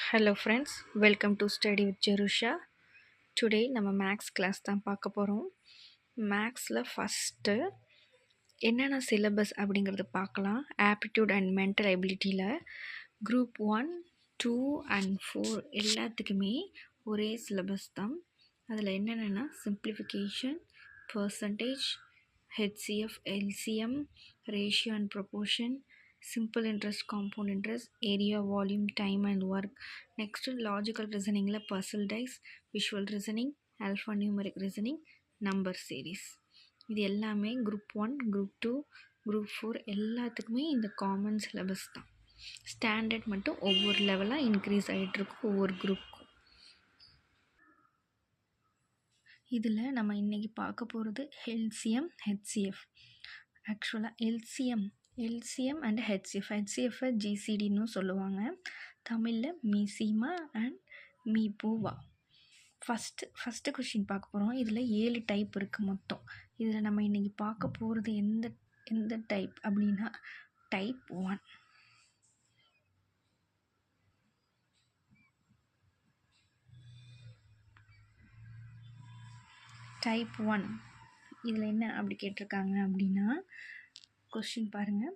Hello friends, welcome to study with Jerusha. Today நம்ம maths class தான் பார்க்க போகிறோம். மேக்ஸில் ஃபஸ்ட்டு என்னென்ன சிலபஸ் அப்படிங்கிறது பார்க்கலாம். ஆப்டிடியூட் அண்ட் மென்டல் எபிலிட்டியில் குரூப் 1, 2 and 4 எல்லாத்துக்குமே ஒரே சிலபஸ் தான். அதில் என்னென்னா simplification, percentage, HCF, LCM, ratio and proportion, simple interest, compound interest, area, volume, time and work. Next logical reasoning la puzzle dice, visual reasoning, alphanumeric reasoning, number series. இது எல்லாமே group 1, group 2, group 4 எல்லாத்துக்குமே இந்த common syllabus தான். Standard மட்டும் ஒவ்வொரு லெவலாக increase ஆகிட்டு இருக்கும் ஒவ்வொரு குரூப்புக்கும். இதில் நம்ம இன்றைக்கி பார்க்க போகிறது எல்சிஎம், ஹெச்சிஎஃப். ஆக்சுவலாக எல்சிஎம் அண்ட் ஹெச்சிஎஃப் ஜிசிடின்னு சொல்லுவாங்க. தமிழில் மீசிமா அண்ட் மீபோவா. ஃபஸ்ட்டு கொஷின் பார்க்க போகிறோம். இதில் 7 டைப் இருக்குது மொத்தம். இதில் நம்ம இன்றைக்கி பார்க்க போகிறது எந்த டைப் அப்படின்னா டைப் 1. டைப் 1 இதில் என்ன அப்படி கேட்டிருக்காங்க அப்படின்னா, கொஸ்டின் பாருங்கள்.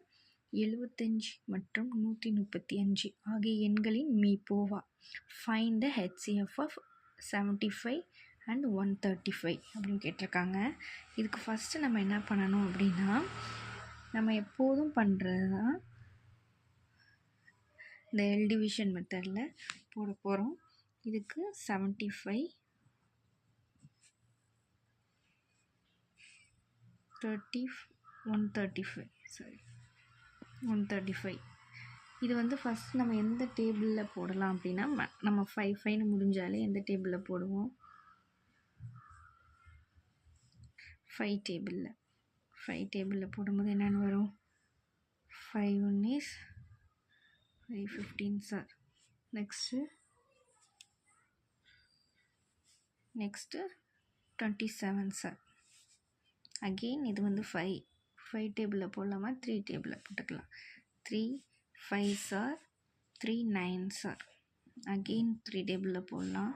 75 மற்றும் 135 ஆகிய எண்களின் மீபோவா. Find the HCF of 75 and 135 அப்படின்னு கேட்டிருக்காங்க. இதுக்கு ஃபஸ்ட்டு நம்ம என்ன பண்ணணும் அப்படின்னா, நம்ம எப்போதும் பண்ணுறது தான் இந்த எல் டிவிஷன் மெத்தடில் போட போகிறோம். இதுக்கு 75 135 இது வந்து ஃபஸ்ட் நம்ம எந்த டேபிளில் போடலாம் அப்படின்னா, நம்ம 5 முடிஞ்சாலே எந்த டேபிளில் போடுவோம்? 5 டேபிளில் போடும்போது என்னென்னு வரும்? 5 1 is 515 sir. Next 27 sir. Again இது வந்து 5 டேபிளில் போடலாமா? 3 டேபிளில் போட்டுக்கலாம். 3 5 சார், 3 9 சார். அகெயின் 3 டேபிளில் போடலாம்.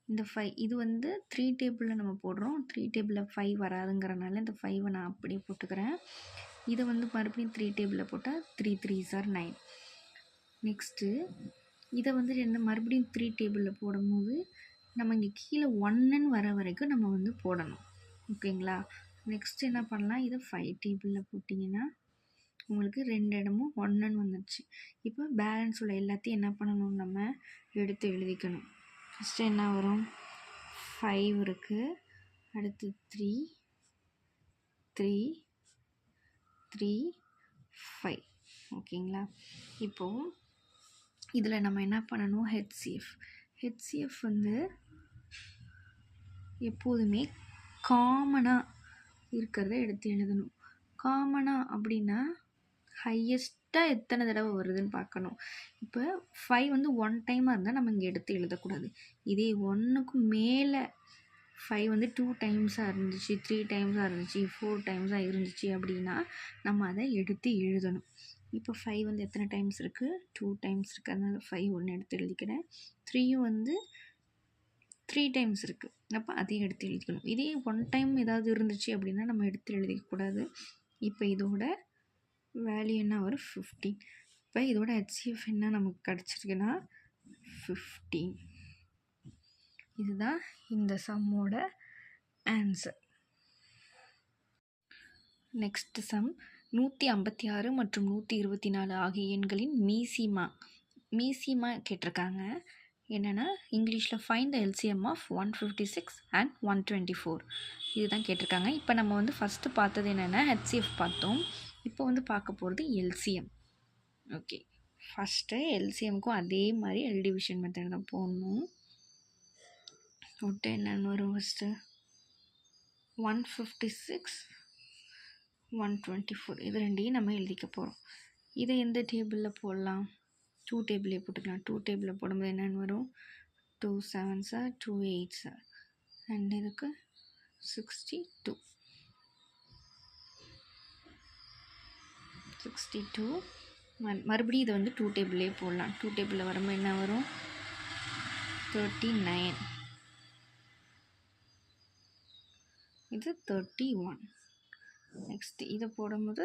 இந்த 5 இது வந்து 3 டேபிளில் நம்ம போடுறோம். 3 டேபிளில் 5 வராதுங்கிறனால இந்த 5 நான் அப்படியே போட்டுக்கிறேன். இதை வந்து மறுபடியும் 3 டேபிளில் போட்டால் 3 3 சார் 9. நெக்ஸ்ட்டு இதை வந்து மறுபடியும் 3 டேபிளில் போடும்போது நம்ம இங்கே கீழே 1ன்னு வர வரைக்கும் நம்ம வந்து போடணும். ஓகேங்களா? நெக்ஸ்ட் என்ன பண்ணலாம்? இதை 5 டேபிளில் போட்டிங்கன்னா உங்களுக்கு 2 இடமும் 1ன்னு வந்துடுச்சு. இப்போ பேலன்ஸ் உள்ள எல்லாத்தையும் என்ன பண்ணணும்? நம்ம எடுத்து எழுதிக்கணும். ஃபஸ்ட்டு என்ன வரும்? 5 இருக்குது, அடுத்து 3 3 3 5. ஓகேங்களா? இப்போது இதில் நம்ம என்ன பண்ணணும்? ஹெச்சிஎஃப் வந்து எப்போதுமே காமனாக இருக்கிறத எடுத்து எழுதணும். காமனாக அப்படின்னா ஹையஸ்ட்டாக எத்தனை தடவை வருதுன்னு பார்க்கணும். இப்போ 5 வந்து 1 டைமாக இருந்தால் நம்ம இங்கே எடுத்து எழுதக்கூடாது. இதே 1க்கு மேலே 5 வந்து 2 டைம்ஸாக இருந்துச்சு, 3 டைம்ஸாக இருந்துச்சு, 4 டைம்ஸாக இருந்துச்சு அப்படின்னா நம்ம அதை எடுத்து எழுதணும். இப்போ 5 வந்து எத்தனை டைம்ஸ் இருக்குது? 2 டைம்ஸ் இருக்குது. அதனால் 5 1 எடுத்து எழுதிக்கிறேன். 3யும் வந்து 3 டைம்ஸ் இருக்குது. அப்போ அதையும் எடுத்து எழுதிக்கணும். இதே 1 டைம் ஏதாவது இருந்துச்சு அப்படின்னா நம்ம எடுத்து எழுதிக்கக்கூடாது. இப்போ இதோட வேல்யூ என்ன வரும்? 15. இப்போ இதோட ஹெச்சிஎஃப் என்ன நமக்கு கிடச்சிருக்குன்னா 15. இதுதான் இந்த சம்மோட ஆன்சர். நெக்ஸ்ட் சம் 156 மற்றும் 124 ஆகிய எண்களின் மீசிமா கேட்டிருக்காங்க. என்னென்னா இங்கிலீஷில் find the LCM of 156 and 124 இதுதான் கேட்டிருக்காங்க. இப்போ நம்ம வந்து ஃபஸ்ட்டு பார்த்தது என்னென்னா ஹெச்சிஎஃப் பார்த்தோம். இப்போ வந்து பார்க்க போகிறது எல்சிஎம். ஓகே, ஃபஸ்ட்டு எல்சிஎம்க்கும் அதே மாதிரி எல் டிவிஷன் மெத்தட் தான் போடணும். போட்டு என்னென்னு வரும்? ஃபஸ்ட்டு 156 124 இது ரெண்டையும் நம்ம எழுதிக்க போகிறோம். இதை எந்த டேபிளில் போடலாம்? 2 டேபிளே போட்டுக்கலாம். 2 டேபிளில் போடும்போது என்னென்னு வரும்? 2 7 சார், 2 8 சார், அண்ட் இதுக்கு 62 மறுபடியும் இதை வந்து 2 டேபிளே போடலாம். 2 டேபிளில் வரும்போது என்ன வரும்? 39, இது 31. நெக்ஸ்ட் இதை போடும்போது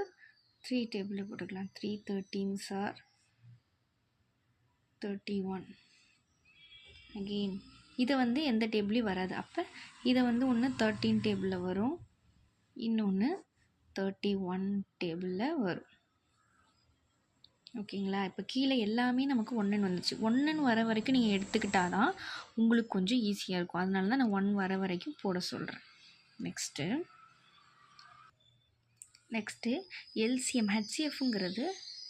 3 டேபிளில் போட்டுக்கலாம். 3 13s are 31. அகெயின் இதை வந்து எந்த டேபிளையும் வராது. அப்போ இதை வந்து ஒன்று 13 டேபிளில் வரும், இன்னொன்று 31 டேபிளில் வரும். ஓகேங்களா? இப்போ கீழே எல்லாமே நமக்கு 1 வந்துச்சு. 1 வர வரைக்கும் நீங்கள் எடுத்துக்கிட்டால் தான் உங்களுக்கு கொஞ்சம் ஈஸியாக இருக்கும். அதனால தான் நான் 1 வர வரைக்கும் போட சொல்கிறேன். நெக்ஸ்ட்டு எல்சிஎம் ஹெச்சிஎஃப்ங்கிறது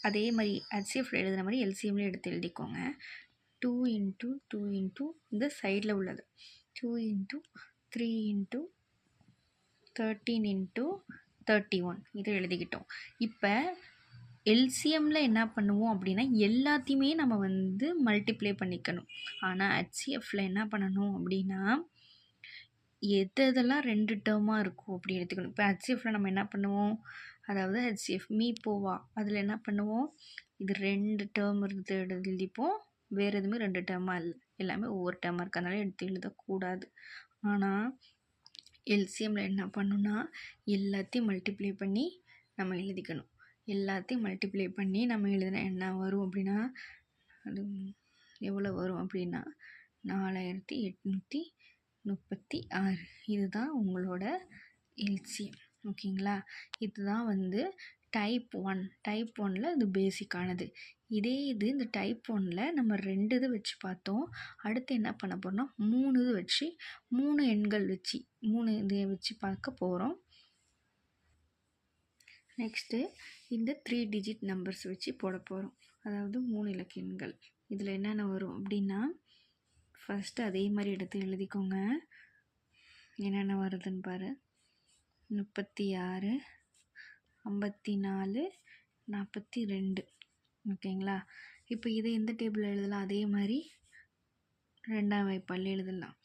அதே மாதிரி ஹெச்சிஎஃப்ல எழுதுகிற மாதிரி எல்சிஎம்ல எடுத்து எழுதிக்கோங்க. 2 × 2 × இந்த சைடில் உள்ளது 2 × 3 × 13 × 31 இதை எழுதிக்கிட்டோம். இப்போ எல்சிஎம்மில் என்ன பண்ணுவோம் அப்படின்னா எல்லாத்தையுமே நம்ம வந்து மல்டிப்ளை பண்ணிக்கணும். ஆனால் ஹெச்சிஎஃப்ல என்ன பண்ணணும் அப்படின்னா எதெல்லாம் 2 டேர்மாக இருக்கும் அப்படி எடுத்துக்கணும். இப்போ ஹெச்சிஎஃப்ல நம்ம என்ன பண்ணுவோம், அதாவது ஹெச்சிஎஃப் மீ போவா அதில் என்ன பண்ணுவோம், இது 2 டேர்ம் இருந்து எழுதிப்போம். வேறு எதுவுமே 2 டேர்மாக இல்லை, எல்லாமே ஒவ்வொரு டேர்மாக இருக்கிறதுனால எடுத்து எழுதக்கூடாது. ஆனால் எல்சிஎம்மில் என்ன பண்ணணும்னா எல்லாத்தையும் மல்டிப்ளை பண்ணி நம்ம எழுதிக்கணும். எல்லாத்தையும் மல்டிப்ளை பண்ணி நம்ம எழுதினா என்ன வரும் அப்படின்னா அது எவ்வளோ வரும் அப்படின்னா 4836. இதுதான் உங்களோட எல்சிஎம். ஓகேங்களா? இதுதான் வந்து டைப் 1. டைப் 1ல் இது பேசிக்கானது. இது இந்த டைப் 1ல் நம்ம 2 இது வச்சு பார்த்தோம். அடுத்து என்ன பண்ண போகிறோம்னா 3 இது வச்சு 3 எண்கள் வச்சு 3 இதை வச்சு பார்க்க போகிறோம். நெக்ஸ்ட்டு இந்த 3 டிஜிட் நம்பர்ஸ் வச்சு போட போகிறோம். அதாவது 3 இலக்க எண்கள். இதில் என்னென்ன வரும் அப்படின்னா ஃபஸ்ட்டு அதே மாதிரி எடுத்து எழுதிக்கோங்க. என்னென்ன வருதுன்னு பாரு. 36, 54, 42. ஓகேங்களா? இப்போ இதை எந்த டேபிளில் எழுதலாம், அதே மாதிரி 2ஆம் வாய்ப்பாடில் எழுதலாம்.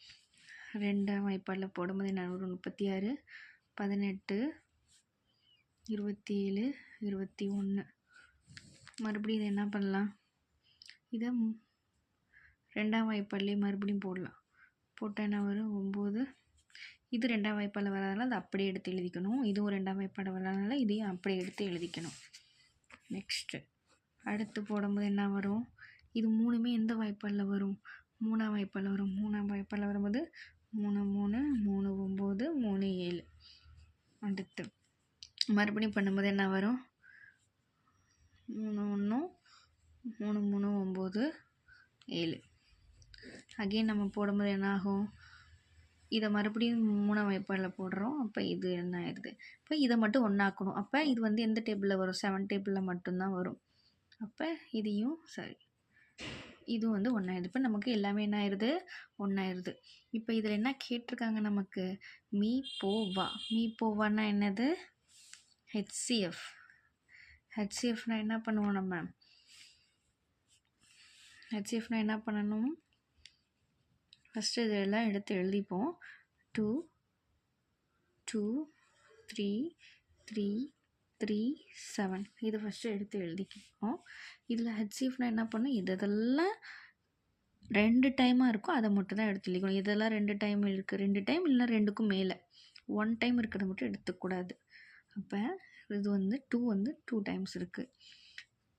2ஆம் வாய்ப்பாடில் போடும்போது என்ன வரும், 36, 18, 27, 21. மறுபடியும் இதை என்ன பண்ணலாம், இதை 2ஆம் வாய்ப்பாடிலே மறுபடியும் போடலாம். போட்டால் என்ன வரும், 9. இது 2ஆம் வாய்ப்பாடில் வராதனால அதை அப்படியே எடுத்து எழுதிக்கணும். இதுவும் 2ஆம் வாய்ப்பாடு வராதனால இதையும் அப்படியே எடுத்து எழுதிக்கணும். நெக்ஸ்ட்டு அடுத்து போடும்போது என்ன வரும், இது 3மே எந்த வாய்ப்பாடில் வரும், 3ஆம் வாய்ப்பாடில் வரும். 3ஆம் வாய்ப்பாடில் வரும்போது 3 3 3 9 3 7. அடுத்து மறுபடியும் பண்ணும்போது என்ன வரும், 3 1 3 3 9 7. அகெயின் நம்ம போடும்போது என்ன ஆகும், இதை மறுபடியும் 3ஆம் வாய்ப்பாடில் போடுறோம். அப்போ இது என்ன ஆயிடுது, இப்போ இதை மட்டும் ஒன்றாக்கணும். அப்போ இது வந்து எந்த டேபிளில் வரும், 7 டேபிளில் மட்டும்தான் வரும். அப்போ இதையும் சரி, இதுவும் வந்து ஒன்றாயிடுது. இப்போ நமக்கு எல்லாமே என்ன ஆயிடுது, ஒன்றாயிடுது. இப்போ இதில் என்ன கேட்டிருக்காங்க நமக்கு, மீ போவா. மீ போவான்னா என்னது, ஹெச்சிஎஃப். ஹெச்சிஎஃப்னா என்ன பண்ணுவோம், நம்ம ஹெச்சிஎஃப்னா என்ன பண்ணணும், ஃபஸ்ட்டு இதெல்லாம் எடுத்து எழுதிப்போம். 2 2 3 3 3 7 இது ஃபஸ்ட்டு எடுத்து எழுதிக்கணும். இதில் ஹெச்சிஎஃப்னா என்ன பண்ணும், இதெல்லாம் 2 டைமாக இருக்கும் அதை மட்டும் தான் எடுத்து எழுதிக்கணும். இதெல்லாம் 2 டைம் இருக்குது, 2 டைம் இல்லைனா 2க்கும் மேலே 1 டைம் இருக்கிறத மட்டும் எடுத்துக்கூடாது. அப்போ இது வந்து 2 வந்து 2 டைம்ஸ் இருக்குது,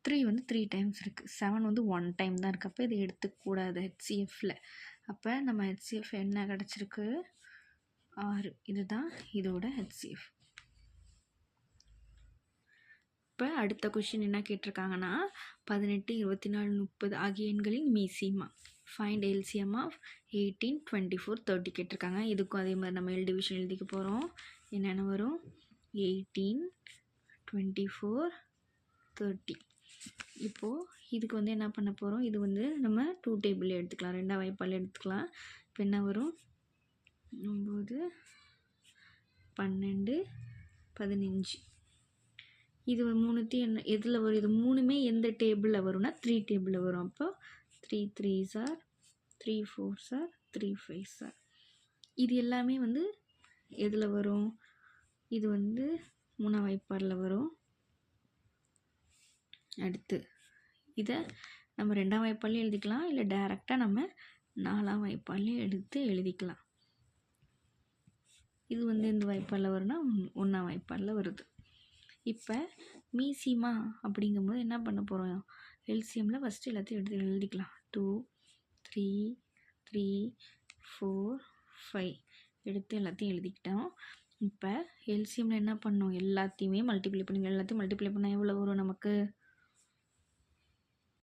3 வந்து 3 டைம்ஸ் இருக்குது, 7 வந்து 1 டைம் தான் இருக்குது. அப்போ இதை எடுத்துக்கூடாது ஹெச்சிஎஃப்பில். அப்போ நம்ம ஹெச்சிஎஃப் என்ன கிடச்சிருக்கு, 6. இதுதான் இதோட ஹெச்சிஎஃப். இப்போ அடுத்த கொஷின் என்ன கேட்டிருக்காங்கன்னா 18 24 30 ஆகிய எண்களின் மீசிமா ஃபைண்ட் எல்சிஎம் ஆஃப் 18 24 30 கேட்டிருக்காங்க. இதுக்கும் அதே மாதிரி நம்ம எல் டிவிஷன் எழுதிக்க போகிறோம். என்னென்ன வரும், 18 24 30. இப்போது இதுக்கு வந்து என்ன பண்ண போகிறோம், இது வந்து நம்ம 2 டேபிள் எடுத்துக்கலாம், 2ஆம் வாய்ப்பாடில் எடுத்துக்கலாம். இப்போ என்ன வரும், 9 12 15. இது 3 என்ன எதில் வரும், இது 3மே எந்த டேபிளில் வரும்னா 3 டேபிளில் வரும். அப்போ 3 3s are 3 4s are 3 5s are. இது எல்லாமே வந்து எதில் வரும், இது வந்து 3ஆம் வாய்ப்பாடில் வரும். அடுத்து இதை நம்ம 2ஆம் வாய்ப்பாடில் எழுதிக்கலாம், இல்லை டைரெக்டாக நம்ம 4ஆம் வாய்ப்பால்லையும் எடுத்து எழுதிக்கலாம். இது வந்து இந்த வாய்ப்பாடில் வரும்னா 1ஆம் வாய்ப்பாடில் வருது. இப்போ மீசிமா அப்படிங்கும்போது என்ன பண்ண போகிறோம், எல்சிஎம்மில் ஃபஸ்ட்டு எல்லாத்தையும் எடுத்து எழுதிக்கலாம். 2 3 3 4 5 எடுத்து எல்லாத்தையும் எழுதிக்கிட்டோம். இப்போ எல்சிஎம்மில் என்ன பண்ணோம், எல்லாத்தையுமே மல்டிப்ளை பண்ணால் எவ்வளோ வரும் நமக்கு,